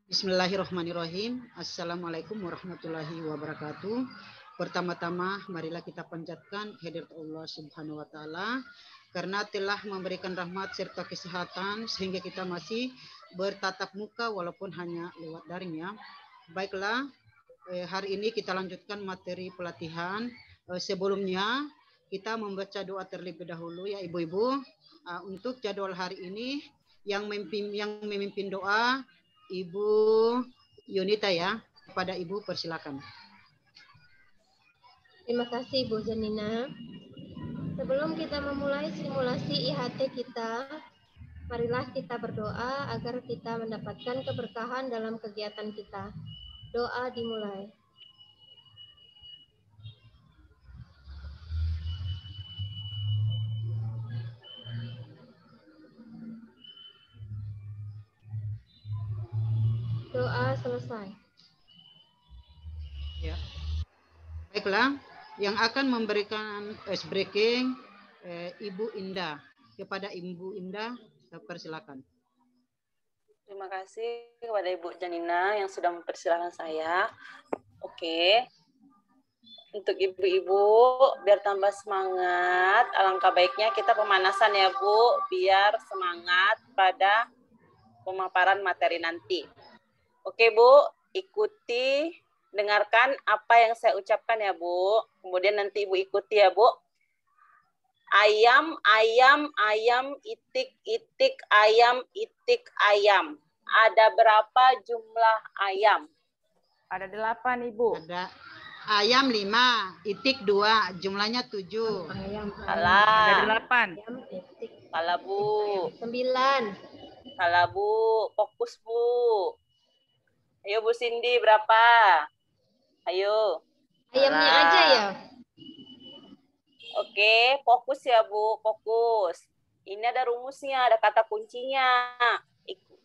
Bismillahirrahmanirrahim. Assalamualaikum warahmatullahi wabarakatuh. Pertama-tama, marilah kita panjatkan kehadirat Allah Subhanahu wa Ta'ala, karena telah memberikan rahmat serta kesehatan sehingga kita masih bertatap muka walaupun hanya lewat daring ya. Baiklah, hari ini kita lanjutkan materi pelatihan. Sebelumnya kita membaca doa terlebih dahulu ya ibu-ibu. Untuk jadwal hari ini yang memimpin doa Ibu Yunita ya. Kepada Ibu persilakan. Terima kasih Bu Janina. Sebelum kita memulai simulasi IHT kita, marilah kita berdoa agar kita mendapatkan keberkahan dalam kegiatan kita. Doa dimulai. Doa selesai. Ya. Baiklah, yang akan memberikan ice breaking Ibu Indah. Kepada Ibu Indah, persilakan. Terima kasih kepada Ibu Janina yang sudah mempersilahkan saya. Oke. Untuk ibu-ibu, biar tambah semangat, alangkah baiknya kita pemanasan ya Bu, biar semangat pada pemaparan materi nanti. Oke Bu, ikuti, dengarkan apa yang saya ucapkan ya Bu. Kemudian nanti Ibu ikuti ya Bu. Ayam, ayam, ayam, itik, itik, ayam, itik, ayam. Ada berapa jumlah ayam? Ada 8, Ibu. Ada ayam 5, itik 2, jumlahnya 7. Ayam. Ada 8. Ayam, itik. Salah Bu. 9. Salah Bu. Fokus Bu. Ayo Bu Cindy, berapa? Ayo. Ayamnya aja ya. Oke, fokus ya Bu, fokus. Ini ada rumusnya, ada kata kuncinya.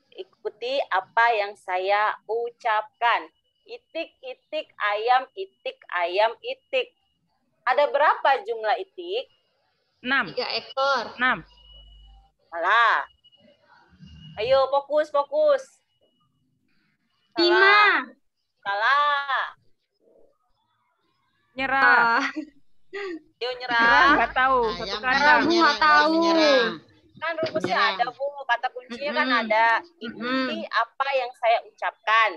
Ikuti apa yang saya ucapkan. Itik, itik, ayam, itik, ayam, itik. Ada berapa jumlah itik? 6. 3 ekor. 6. Salah. Ayo, fokus, fokus. 5. Salah. Nyerah. Ayo Nyerah, nyerah. nggak tahu. Satu Ayam kandang. nggak tahu. Kan rumusnya Menyerah. ada Bu, kata kuncinya kan ada. Ikuti apa yang saya ucapkan.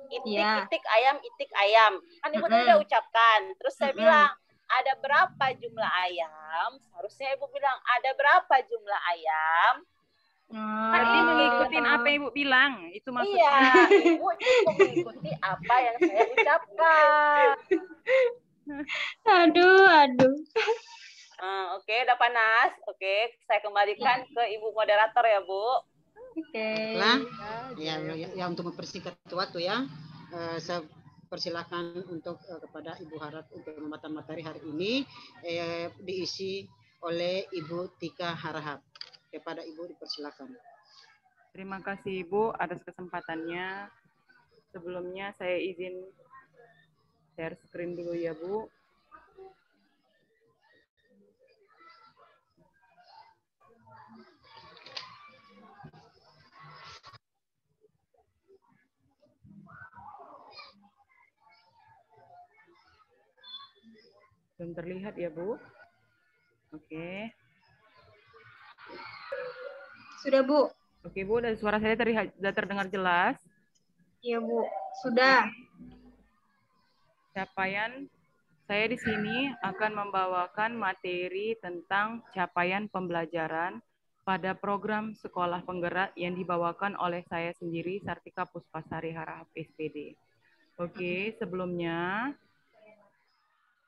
Itik, Iya. itik, ayam, itik, ayam. Kan Ibu tadi udah ucapkan. Terus saya bilang, ada berapa jumlah ayam? Seharusnya Ibu bilang, ada berapa jumlah ayam? Berarti mengikuti apa yang Ibu bilang. Itu maksudnya. Iya, Ibu cukup mengikuti apa yang saya ucapkan. Aduh. Oke, udah panas. Oke, saya kembalikan ke Ibu moderator ya, Bu. Oke. Baiklah. Ya, untuk mempersingkat waktu ya, saya persilakan untuk kepada Ibu Harap untuk pembuatan materi hari ini diisi oleh Ibu Tika Harahap. Kepada Ibu dipersilakan. Terima kasih Ibu atas kesempatannya. Sebelumnya saya izin share screen dulu ya Bu. Belum terlihat ya Bu. Oke. Sudah Bu. Oke Bu, dan suara saya sudah terdengar jelas. Iya Bu. Sudah. Capaian saya di sini akan membawakan materi tentang capaian pembelajaran pada program sekolah penggerak yang dibawakan oleh saya sendiri, Sartika Puspasari Harahap SPD. Oke, sebelumnya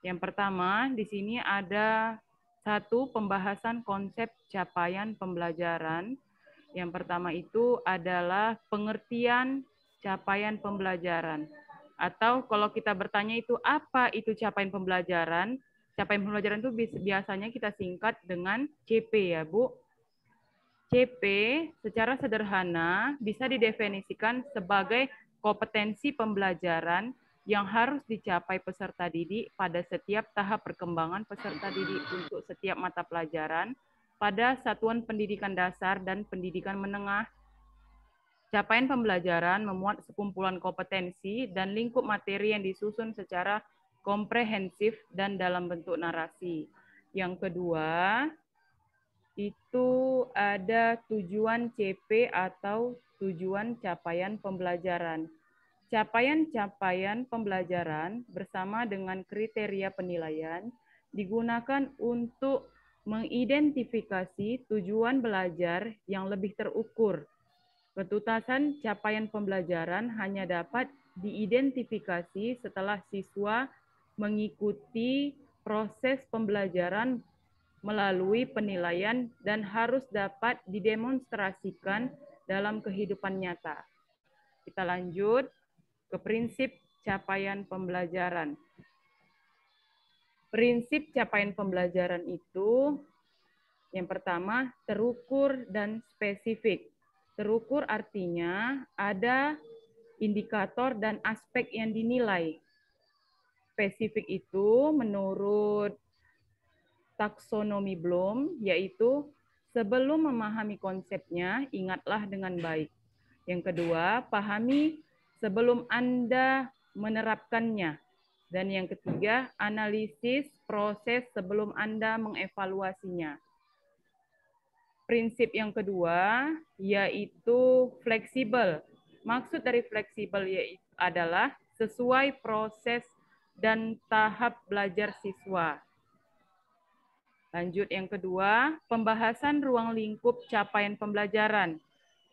yang pertama di sini ada satu pembahasan konsep capaian pembelajaran. Yang pertama itu adalah pengertian capaian pembelajaran. Atau kalau kita bertanya itu apa itu capaian pembelajaran? Capaian pembelajaran itu biasanya kita singkat dengan CP ya Bu. CP secara sederhana bisa didefinisikan sebagai kompetensi pembelajaran yang harus dicapai peserta didik pada setiap tahap perkembangan peserta didik untuk setiap mata pelajaran pada satuan pendidikan dasar dan pendidikan menengah Capaian pembelajaran memuat sekumpulan kompetensi dan lingkup materi yang disusun secara komprehensif dan dalam bentuk narasi. Yang kedua, itu ada tujuan CP atau tujuan capaian pembelajaran. Capaian-capaian pembelajaran bersama dengan kriteria penilaian digunakan untuk mengidentifikasi tujuan belajar yang lebih terukur. Ketuntasan capaian pembelajaran hanya dapat diidentifikasi setelah siswa mengikuti proses pembelajaran melalui penilaian dan harus dapat didemonstrasikan dalam kehidupan nyata. Kita lanjut ke prinsip capaian pembelajaran. Prinsip capaian pembelajaran itu yang pertama terukur dan spesifik. Terukur artinya ada indikator dan aspek yang dinilai. Spesifik itu menurut taksonomi Bloom, yaitu sebelum memahami konsepnya, ingatlah dengan baik. Yang kedua, pahami sebelum Anda menerapkannya. Dan yang ketiga, analisis proses sebelum Anda mengevaluasinya. Prinsip yang kedua yaitu fleksibel. Maksud dari fleksibel yaitu adalah sesuai proses dan tahap belajar siswa. Lanjut yang kedua, pembahasan ruang lingkup capaian pembelajaran.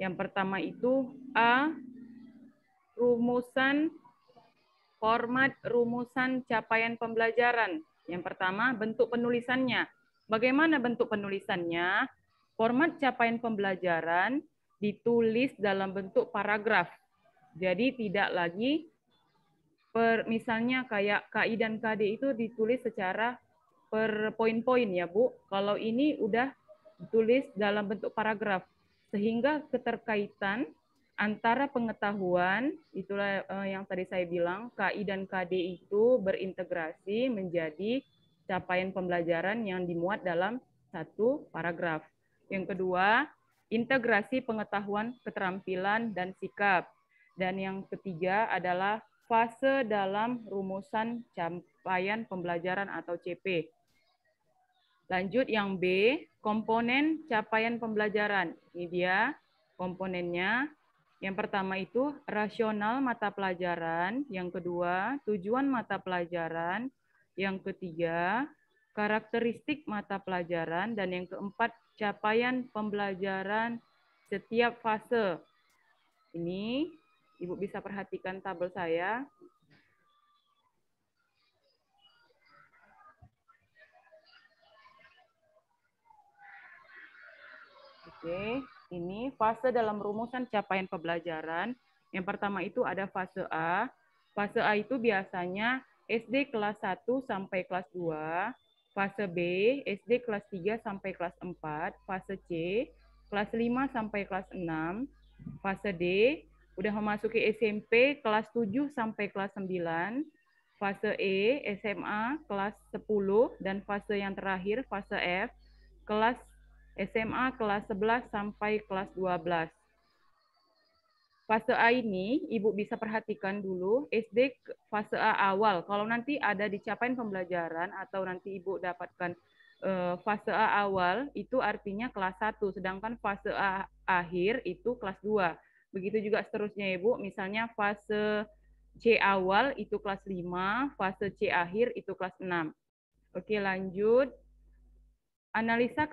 Yang pertama itu A, format rumusan capaian pembelajaran. Yang pertama, bentuk penulisannya. Bagaimana bentuk penulisannya? Format capaian pembelajaran ditulis dalam bentuk paragraf. Jadi tidak lagi misalnya kayak KI dan KD itu ditulis secara per poin-poin ya Bu. Kalau ini udah ditulis dalam bentuk paragraf. Sehingga keterkaitan antara pengetahuan, itulah yang tadi saya bilang, KI dan KD itu berintegrasi menjadi capaian pembelajaran yang dimuat dalam satu paragraf. Yang kedua, integrasi pengetahuan, keterampilan, dan sikap. Dan yang ketiga adalah fase dalam rumusan capaian pembelajaran atau CP. Lanjut yang B, komponen capaian pembelajaran. Ini dia komponennya. Yang pertama itu rasional mata pelajaran, yang kedua tujuan mata pelajaran, yang ketiga karakteristik mata pelajaran, dan yang keempat capaian pembelajaran setiap fase. Ini Ibu bisa perhatikan tabel saya. Oke, ini fase dalam rumusan capaian pembelajaran. Yang pertama itu ada fase A. Fase A itu biasanya SD kelas 1 sampai kelas 2. Fase B, SD kelas 3 sampai kelas 4. Fase C, kelas 5 sampai kelas 6. Fase D, udah memasuki SMP kelas 7 sampai kelas 9. Fase E, SMA kelas 10. Dan fase yang terakhir, fase F, kelas SMA kelas 11 sampai kelas 12. Fase A ini Ibu bisa perhatikan dulu SD fase A awal. Kalau nanti ada di capaian pembelajaran atau nanti Ibu dapatkan fase A awal itu artinya kelas 1, sedangkan fase A akhir itu kelas 2. Begitu juga seterusnya Ibu, misalnya fase C awal itu kelas 5, fase C akhir itu kelas 6. Oke, lanjut. Analisa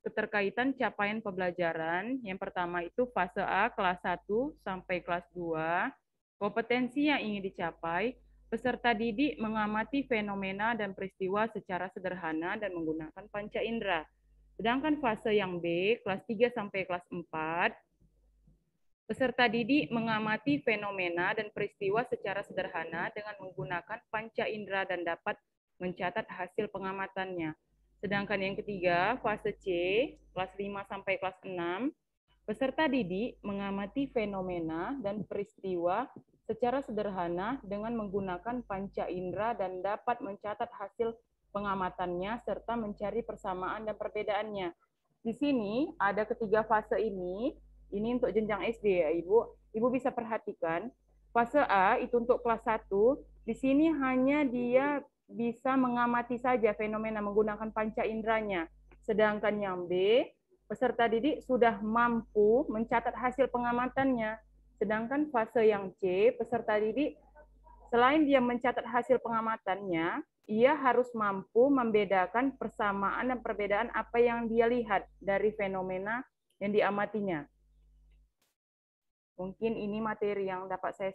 keterkaitan capaian pembelajaran. Yang pertama itu fase A kelas 1 sampai kelas 2. Kompetensi yang ingin dicapai, peserta didik mengamati fenomena dan peristiwa secara sederhana dan menggunakan panca indera. Sedangkan fase yang B, kelas 3 sampai kelas 4, peserta didik mengamati fenomena dan peristiwa secara sederhana dengan menggunakan panca indera dan dapat mencatat hasil pengamatannya. Sedangkan yang ketiga, fase C, kelas 5 sampai kelas 6, peserta didik mengamati fenomena dan peristiwa secara sederhana dengan menggunakan panca indera dan dapat mencatat hasil pengamatannya serta mencari persamaan dan perbedaannya. Di sini ada ketiga fase ini Ini untuk jenjang SD ya Ibu. Ibu bisa perhatikan, fase A itu untuk kelas 1, di sini hanya dia bisa mengamati saja fenomena menggunakan panca inderanya. Sedangkan yang B, peserta didik sudah mampu mencatat hasil pengamatannya. Sedangkan fase yang C, peserta didik selain dia mencatat hasil pengamatannya, ia harus mampu membedakan persamaan dan perbedaan apa yang dia lihat dari fenomena yang diamatinya. Mungkin ini materi yang dapat saya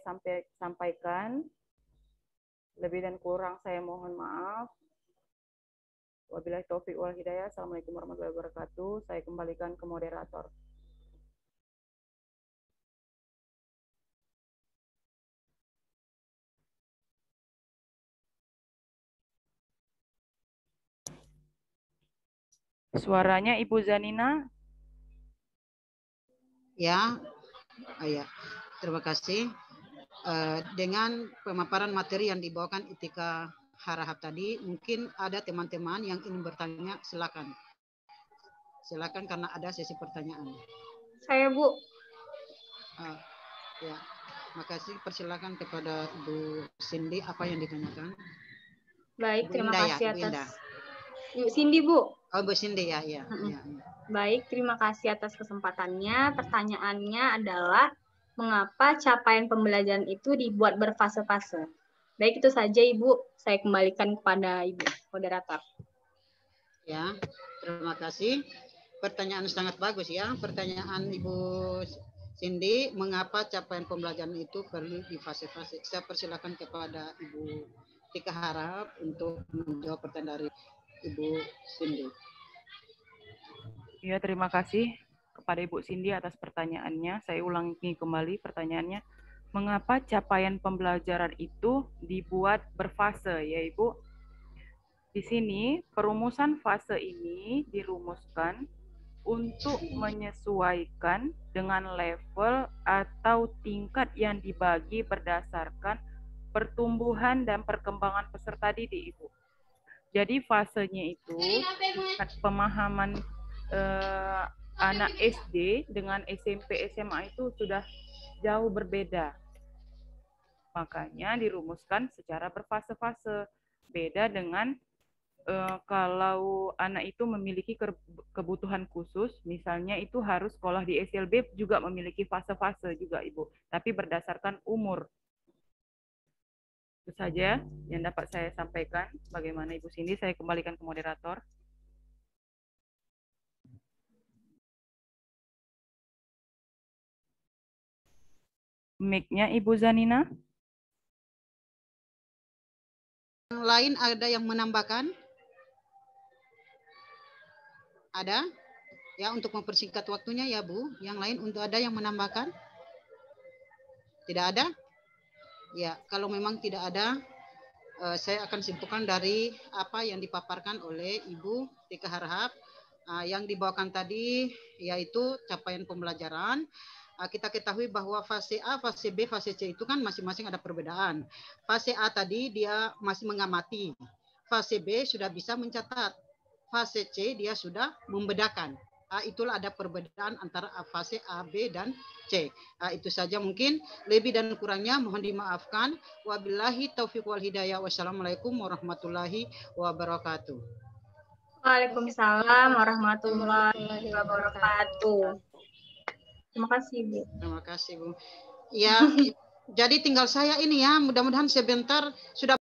sampaikan. Lebih dan kurang saya mohon maaf. Wabillahi taufiq wal hidayah. Assalamualaikum warahmatullahi wabarakatuh. Saya kembalikan ke moderator. Suaranya Ibu Zanina. Ya, ya. Terima kasih. Dengan pemaparan materi yang dibawakan Itika Harahap tadi, mungkin ada teman-teman yang ingin bertanya, silakan. Silakan karena ada sesi pertanyaan. Saya, Bu. Ya, makasih. Persilakan kepada Bu Cindy apa yang ditanyakan. Baik, terima kasih Bu atas. Bu Cindy, Bu. Oh, Bu Cindy ya. Baik, terima kasih atas kesempatannya. Pertanyaannya adalah, mengapa capaian pembelajaran itu dibuat berfase-fase? Baik, itu saja Ibu. Saya kembalikan kepada Ibu moderator. Ya, terima kasih. Pertanyaan sangat bagus ya. Pertanyaan Ibu Cindy, mengapa capaian pembelajaran itu perlu di fase-fase? Saya persilakan kepada Ibu Tika Harahap untuk menjawab pertanyaan dari Ibu Cindy. Ya, terima kasih kepada Ibu Cindy atas pertanyaannya. Saya ulangi kembali pertanyaannya. Mengapa capaian pembelajaran itu dibuat berfase, ya Ibu? Di sini perumusan fase ini dirumuskan untuk menyesuaikan dengan level atau tingkat yang dibagi berdasarkan pertumbuhan dan perkembangan peserta didik, Ibu. Jadi fasenya itu tingkat pemahaman anak SD dengan SMP SMA itu sudah jauh berbeda. Makanya dirumuskan secara berfase-fase. Beda dengan kalau anak itu memiliki kebutuhan khusus, misalnya itu harus sekolah di SLB juga memiliki fase-fase juga Ibu, tapi berdasarkan umur. Itu saja yang dapat saya sampaikan. Bagaimana Ibu Cindy? Saya kembalikan ke moderator. Mic-nya Ibu Zanina. Yang lain ada yang menambahkan? Ada? Ya, untuk mempersingkat waktunya ya Bu. Yang lain untuk ada yang menambahkan? Tidak ada? Ya, kalau memang tidak ada, saya akan simpulkan dari apa yang dipaparkan oleh Ibu Tika Harahap. Yang dibawakan tadi yaitu capaian pembelajaran. Kita ketahui bahwa fase A, fase B, fase C itu kan masing-masing ada perbedaan. Fase A tadi dia masih mengamati. Fase B sudah bisa mencatat. Fase C dia sudah membedakan. Itulah ada perbedaan antara fase A, B, dan C. Itu saja mungkin. Lebih dan kurangnya mohon dimaafkan. Wabillahi taufiq wal hidayah. Wassalamualaikum warahmatullahi wabarakatuh. Waalaikumsalam warahmatullahi wabarakatuh. Terima kasih, Bu. Terima kasih, Bu. Ya, jadi tinggal saya ini ya. Mudah-mudahan sebentar sudah